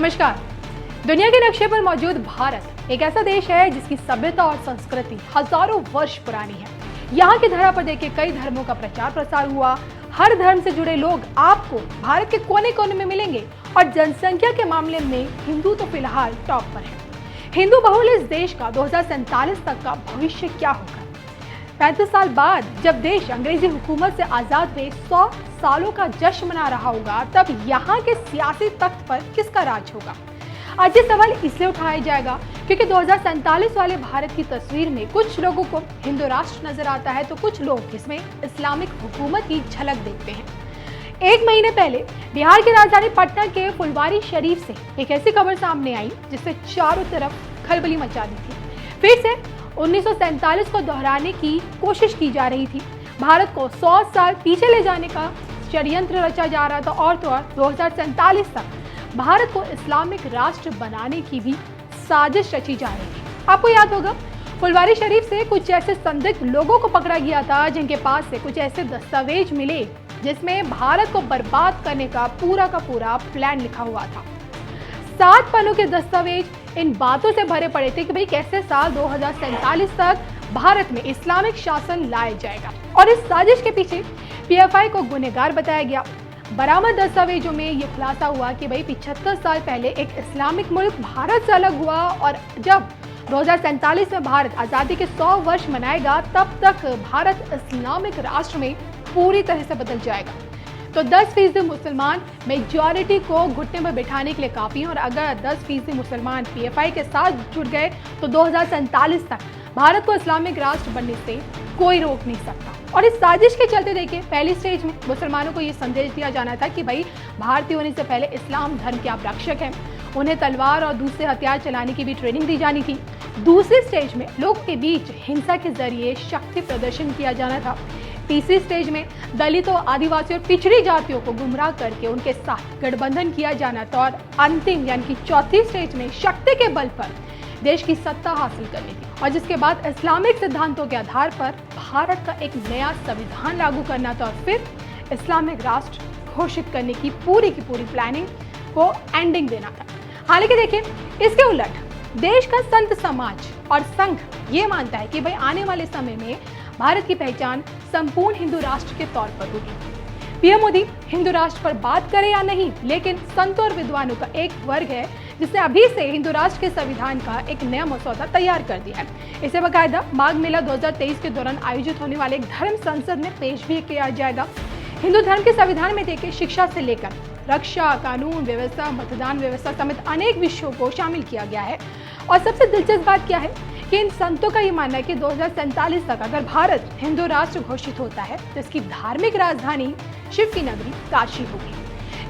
नमस्कार। दुनिया के नक्शे पर मौजूद भारत एक ऐसा देश है जिसकी सभ्यता और संस्कृति हजारों वर्ष पुरानी है। यहाँ की धरा पर देखिए कई धर्मों का प्रचार प्रसार हुआ। हर धर्म से जुड़े लोग आपको भारत के कोने कोने में मिलेंगे और जनसंख्या के मामले में हिंदू तो फिलहाल टॉप पर है। हिंदू बहुल इस देश का 2047 तक का भविष्य क्या होगा? 35 साल बाद जब देश अंग्रेजी हुकूमत से आजाद हुए 100 सालों का जश्न मना रहा होगा, तब यहाँ के सियासी तख्त पर किसका राज होगा? आज ये सवाल इसलिए उठाया जाएगा क्योंकि 2047 वाले भारत की तस्वीर में कुछ लोगों को हिंदू राष्ट्र नजर आता है तो कुछ लोग इसमें इस्लामिक हुकूमत की झलक देखते हैं। एक महीने पहले बिहार की राजधानी पटना के फुलवारी शरीफ से एक ऐसी खबर सामने आई जिससे चारों तरफ खलबली मचा दी थी। फिर से 1947 को दोहराने की कोशिश की जा रही थी। भारत को 100 साल पीछे ले जाने का षड्यंत्र रचा जा रहा था और तो और 2047 तक भारत को इस्लामिक राष्ट्र बनाने की भी साजिश रची जा रही थी। आपको याद होगा फुलवारी शरीफ से कुछ ऐसे संदिग्ध लोगों को पकड़ा गया था जिनके पास से कुछ ऐसे दस्तावेज मिले जिसमें भारत को बर्बाद करने का पूरा प्लान लिखा हुआ था। 7 पन्नों के दस्तावेज इन बातों से भरे पड़े थे कि भाई कैसे साल 2047 तक भारत में इस्लामिक शासन लाया जाएगा और इस साजिश के पीछे पीएफआई को गुनहगार बताया गया। बरामद दस्तावेजों में ये खुलासा हुआ कि भाई 75 साल पहले एक इस्लामिक मुल्क भारत से अलग हुआ और जब 2047 में भारत आज़ादी के 100 वर्ष मनाएगा तब तक भारत इस्लामिक राष्ट्र में पूरी तरह से बदल जाएगा। तो 10% मुसलमान मेजॉरिटी को घुटने पर बिठाने के लिए काफ़ी हैं और अगर 10% मुसलमान पीएफआई के साथ जुड़ गए तो 2047 तक भारत को इस्लामिक राष्ट्र बनने से कोई रोक नहीं सकता। और इस साजिश के चलते देखिए पहली स्टेज में मुसलमानों को ये संदेश दिया जाना था कि भाई भारतीय होने से पहले इस्लाम धर्म के आप रक्षक हैं। उन्हें तलवार और दूसरे हथियार चलाने की भी ट्रेनिंग दी जानी थी। दूसरी स्टेज में लोगों के बीच हिंसा के जरिए शक्ति प्रदर्शन किया जाना था। तीसरी स्टेज में दलितों, आदिवासी और पिछड़ी जातियों को गुमराह करके उनके साथ गठबंधन किया जाना था और अंतिम यानी कि चौथी स्टेज में शक्ति के बल पर देश की सत्ता हासिल करनी थी और जिसके बाद इस्लामिक सिद्धांतों के आधार पर भारत का एक नया संविधान लागू करना था और फिर इस्लामिक राष्ट्र घोषित करने की पूरी प्लानिंग को एंडिंग देना था। हालांकि देखिए इसके उलट देश का संत समाज और संघ ये मानता है कि भाई आने वाले समय में भारत की पहचान संपूर्ण हिंदू राष्ट्र के तौर पर होगी। पीएम मोदी हिंदू राष्ट्र पर बात करे या नहीं, लेकिन संतों और विद्वानों का एक वर्ग है जिसने अभी से हिंदू राष्ट्र के संविधान का एक नया मसौदा तैयार कर दिया है। इसे बाकायदा माघ मेला 2023 के दौरान आयोजित होने वाले एक धर्म संसद में पेश भी किया जाएगा। हिंदू धर्म के संविधान में देखिए शिक्षा से लेकर रक्षा, कानून व्यवस्था, मतदान व्यवस्था समेत अनेक विषयों को शामिल किया गया है। और सबसे दिलचस्प बात क्या है कि इन संतों का ये मानना है कि 2047 तक अगर भारत हिंदू राष्ट्र घोषित होता है तो इसकी धार्मिक राजधानी शिव की नगरी काशी होगी।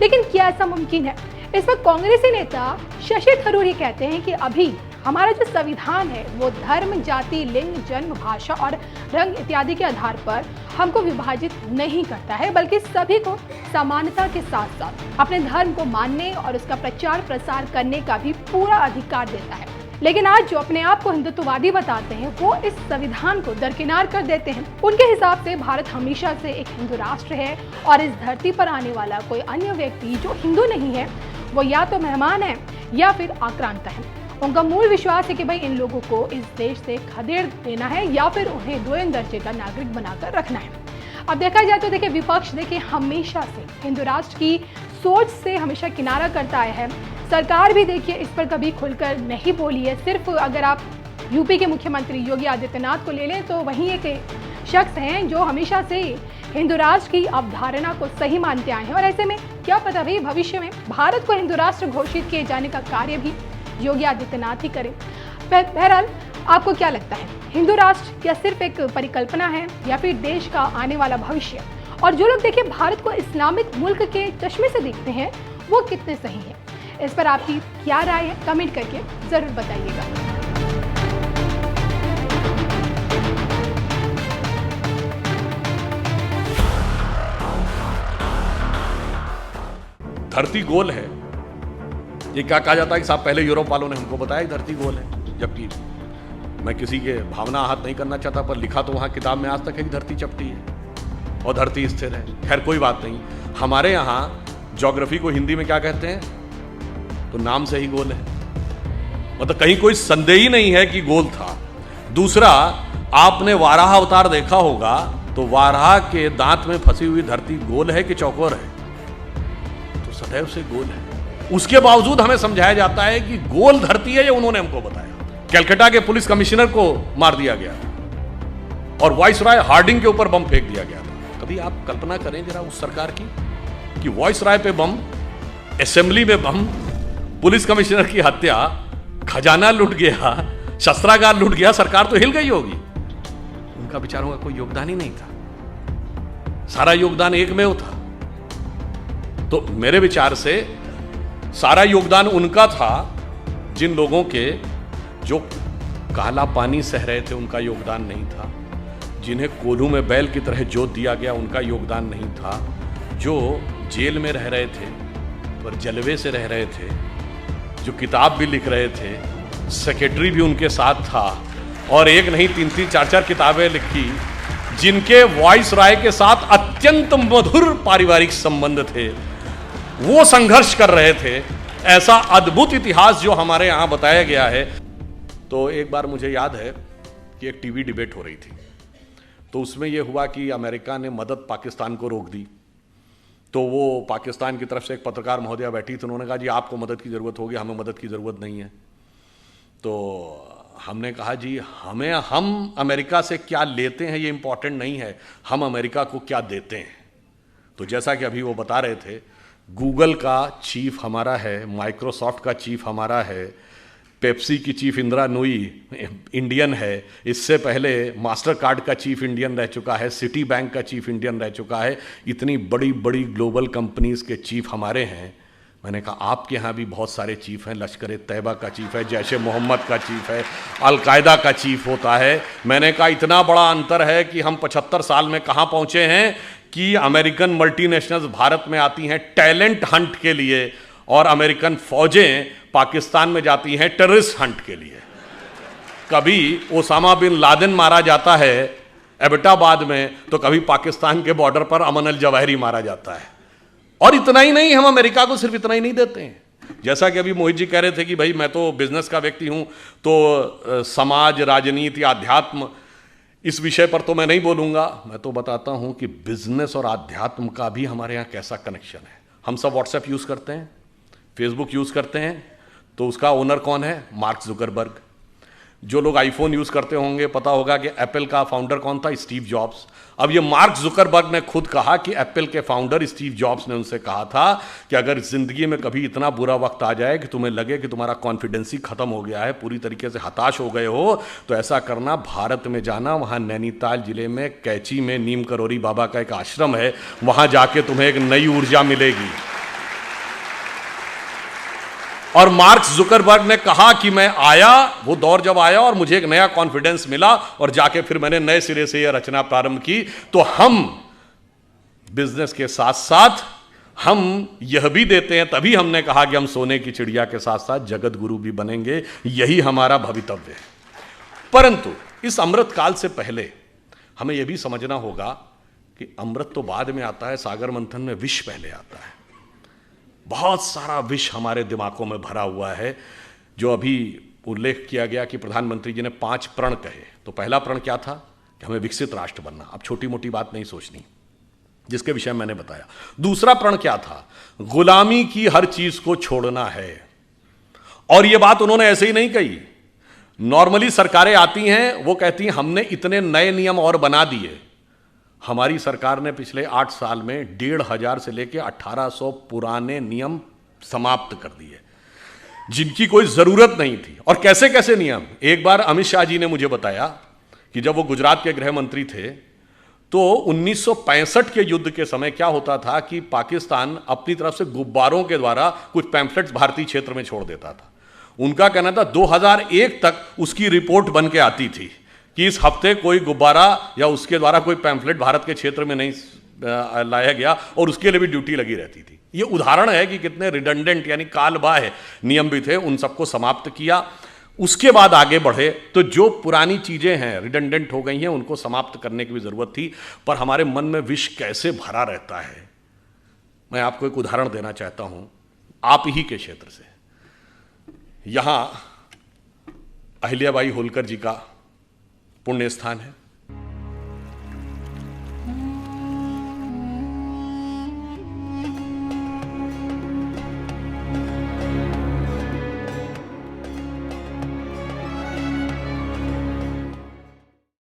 लेकिन क्या ऐसा मुमकिन है? इस पर कांग्रेसी नेता शशि थरूर कहते हैं कि अभी हमारा जो संविधान है वो धर्म, जाति, लिंग, जन्म, भाषा और रंग इत्यादि के आधार पर हमको विभाजित नहीं करता है, बल्कि सभी को समानता के साथ साथ अपने धर्म को मानने और उसका प्रचार प्रसार करने का भी पूरा अधिकार देता है। लेकिन आज जो अपने आप को हिंदुत्ववादी बताते हैं वो इस संविधान को दरकिनार कर देते हैं। उनके हिसाब से भारत हमेशा से एक हिंदू राष्ट्र है और इस धरती पर आने वाला कोई अन्य व्यक्ति जो हिंदू नहीं है वो या तो मेहमान है या फिर आक्रांता है। उनका मूल विश्वास है कि भाई इन लोगों को इस देश से खदेड़ देना है या फिर उन्हें 2 दर्जे का नागरिक बनाकर रखना है। अब देखा जाए तो देखिए विपक्ष देखिए हमेशा से हिंदू राष्ट्र की सोच से हमेशा किनारा करता आया है। सरकार भी देखिए इस पर कभी खुलकर नहीं बोली है। सिर्फ अगर आप यूपी के मुख्यमंत्री योगी आदित्यनाथ को ले लें तो वहीं एक शख्स हैं जो हमेशा से हिंदू राष्ट्र की अवधारणा को सही मानते आए हैं और ऐसे में क्या पता भाई भविष्य में भारत को हिंदू राष्ट्र घोषित किए जाने का कार्य भी योगी आदित्यनाथ ही करें। बहरहाल आपको क्या लगता है, हिंदू राष्ट्र क्या सिर्फ एक परिकल्पना है या फिर देश का आने वाला भविष्य? और जो लोग देखिए भारत को इस्लामिक मुल्क के चश्मे से देखते हैं वो कितने सही है? इस पर आपकी क्या राय है कमेंट करके जरूर बताइएगा। धरती गोल है, ये क्या कहा जाता है कि साहब पहले यूरोप वालों ने हमको बताया कि धरती गोल है, जबकि मैं किसी के भावना आहत नहीं करना चाहता पर लिखा तो वहाँ किताब में आज तक है कि धरती चपटी है और धरती स्थिर है। खैर कोई बात नहीं। हमारे यहाँ ज्योग्राफी को हिंदी में क्या कहते हैं? तो नाम से ही गोल है, मतलब कहीं कोई संदेह ही नहीं है कि गोल था। दूसरा, आपने वाराह अवतार देखा होगा तो वाराह के दांत में फंसी हुई धरती गोल है कि चौकोर है? तो सदैव से गोल है। उसके बावजूद हमें समझाया जाता है कि गोल धरती है, ये उन्होंने हमको बताया। कलकत्ता के पुलिस कमिश्नर को मार दिया गया था और वाइसराय हार्डिंग के ऊपर बम फेंक दिया गया था। कभी आप कल्पना करें जरा उस सरकार की कि वाइसराय पे बम, असेंबली में बम, पुलिस कमिश्नर की हत्या, खजाना लूट गया, शस्त्रागार लूट गया, सरकार तो हिल गई होगी। उनका बेचारों का कोई योगदान ही नहीं था, सारा योगदान एकमेव था। तो मेरे विचार से सारा योगदान उनका था। जिन लोगों के जो काला पानी सह रहे थे उनका योगदान नहीं था, जिन्हें कोल्हू में बैल की तरह जोत दिया गया उनका योगदान नहीं था, जो जेल में रह रहे थे पर जलवे से रह रहे थे, जो किताब भी लिख रहे थे, सेक्रेटरी भी उनके साथ था और एक नहीं 3-3 4-4 किताबें लिखी, जिनके वाइसराय के साथ अत्यंत मधुर पारिवारिक संबंध थे, वो संघर्ष कर रहे थे। ऐसा अद्भुत इतिहास जो हमारे यहां बताया गया है। तो एक बार मुझे याद है कि एक टीवी डिबेट हो रही थी, तो उसमें यह हुआ कि अमेरिका ने मदद पाकिस्तान को रोक दी। तो वो पाकिस्तान की तरफ से एक पत्रकार महोदया बैठी थी, उन्होंने कहा जी आपको मदद की ज़रूरत होगी, हमें मदद की ज़रूरत नहीं है। तो हमने कहा जी हम अमेरिका से क्या लेते हैं ये इंपॉर्टेंट नहीं है, हम अमेरिका को क्या देते हैं। तो जैसा कि अभी वो बता रहे थे, गूगल का चीफ हमारा है, माइक्रोसॉफ्ट का चीफ हमारा है, पेप्सी की चीफ इंदिरा नूई इंडियन है, इससे पहले मास्टर कार्ड का चीफ इंडियन रह चुका है, सिटी बैंक का चीफ इंडियन रह चुका है, इतनी बड़ी बड़ी ग्लोबल कंपनीज के चीफ हमारे हैं। मैंने कहा आपके यहाँ भी बहुत सारे चीफ हैं, लश्कर तैयबा का चीफ है, जैश मोहम्मद का चीफ है, अलकायदा का चीफ होता है। मैंने कहा इतना बड़ा अंतर है कि हम 75 साल में कहाँ पहुँचे हैं कि अमेरिकन मल्टीनेशनल्स भारत में आती हैं टैलेंट हंट के लिए और अमेरिकन फौजें पाकिस्तान में जाती हैं टेररिस्ट हंट के लिए। कभी ओसामा बिन लादेन मारा जाता है एबटाबाद में, तो कभी पाकिस्तान के बॉर्डर पर अमन अल जवाहिरी मारा जाता है। और इतना ही नहीं, हम अमेरिका को सिर्फ इतना ही नहीं देते हैं। जैसा कि अभी मोहित जी कह रहे थे कि भाई मैं तो बिजनेस का व्यक्ति हूं, तो समाज, राजनीति, आध्यात्म, इस विषय पर तो मैं नहीं बोलूंगा। मैं तो बताता हूं कि बिजनेस और आध्यात्म का भी हमारे यहां कैसा कनेक्शन है। हम सब व्हाट्सएप यूज करते हैं, फेसबुक यूज करते हैं, तो उसका ओनर कौन है? Mark Zuckerberg. जो लोग आईफोन यूज करते होंगे पता होगा कि एप्पल का फाउंडर कौन था? Steve jobs. अब ये मार्क जुकरबर्ग ने खुद कहा कि एप्पल के फाउंडर स्टीव जॉब्स ने उनसे कहा था कि अगर जिंदगी में कभी इतना बुरा वक्त आ जाए कि तुम्हें लगे कि तुम्हारा कॉन्फिडेंस ही खत्म हो गया है, पूरी तरीके से हताश हो गए हो, तो ऐसा करना, भारत में जाना, वहां नैनीताल जिले में कैची में नीम करोरी बाबा का एक आश्रम है, वहां जाके तुम्हें एक नई ऊर्जा मिलेगी। और मार्क जुकरबर्ग ने कहा कि मैं आया, वो दौर जब आया और मुझे एक नया कॉन्फिडेंस मिला और जाके फिर मैंने नए सिरे से यह रचना प्रारंभ की। तो हम बिजनेस के साथ साथ हम यह भी देते हैं, तभी हमने कहा कि हम सोने की चिड़िया के साथ साथ जगत गुरु भी बनेंगे, यही हमारा भवितव्य है। परंतु इस अमृत काल से पहले हमें यह भी समझना होगा कि अमृत तो बाद में आता है, सागर मंथन में विष पहले आता है। बहुत सारा विष हमारे दिमागों में भरा हुआ है। जो अभी उल्लेख किया गया कि प्रधानमंत्री जी ने 5 प्रण कहे, तो पहला प्रण क्या था? कि हमें विकसित राष्ट्र बनना। अब छोटी मोटी बात नहीं सोचनी, जिसके विषय मैंने बताया। दूसरा प्रण क्या था? गुलामी की हर चीज को छोड़ना है। और यह बात उन्होंने ऐसे ही नहीं कही। नॉर्मली सरकारें आती हैं, वो कहती हैं हमने इतने नए नियम और बना दिए। हमारी सरकार ने पिछले 8 साल में 1500 से लेकर 1800 पुराने नियम समाप्त कर दिए, जिनकी कोई जरूरत नहीं थी। और कैसे कैसे नियम? एक बार अमित शाह जी ने मुझे बताया कि जब वो गुजरात के गृह मंत्री थे, तो 1965 के युद्ध के समय क्या होता था कि पाकिस्तान अपनी तरफ से गुब्बारों के द्वारा कुछ पैम्फलेट्स भारतीय क्षेत्र में छोड़ देता था। उनका कहना था 2001 तक उसकी रिपोर्ट बन के आती थी कि इस हफ्ते कोई गुब्बारा या उसके द्वारा कोई पैम्फलेट भारत के क्षेत्र में नहीं लाया गया, और उसके लिए भी ड्यूटी लगी रहती थी। ये उदाहरण है कि कितने रिडंडेंट यानी कालबाह्य नियम भी थे, उन सबको समाप्त किया। उसके बाद आगे बढ़े तो जो पुरानी चीजें हैं, रिडंडेंट हो गई हैं, उनको समाप्त करने की भी जरूरत थी। पर हमारे मन में विष कैसे भरा रहता है, मैं आपको एक उदाहरण देना चाहता हूं आप ही के क्षेत्र से। यहाँ अहिल्याबाई होलकर जी का पुण्य स्थान है।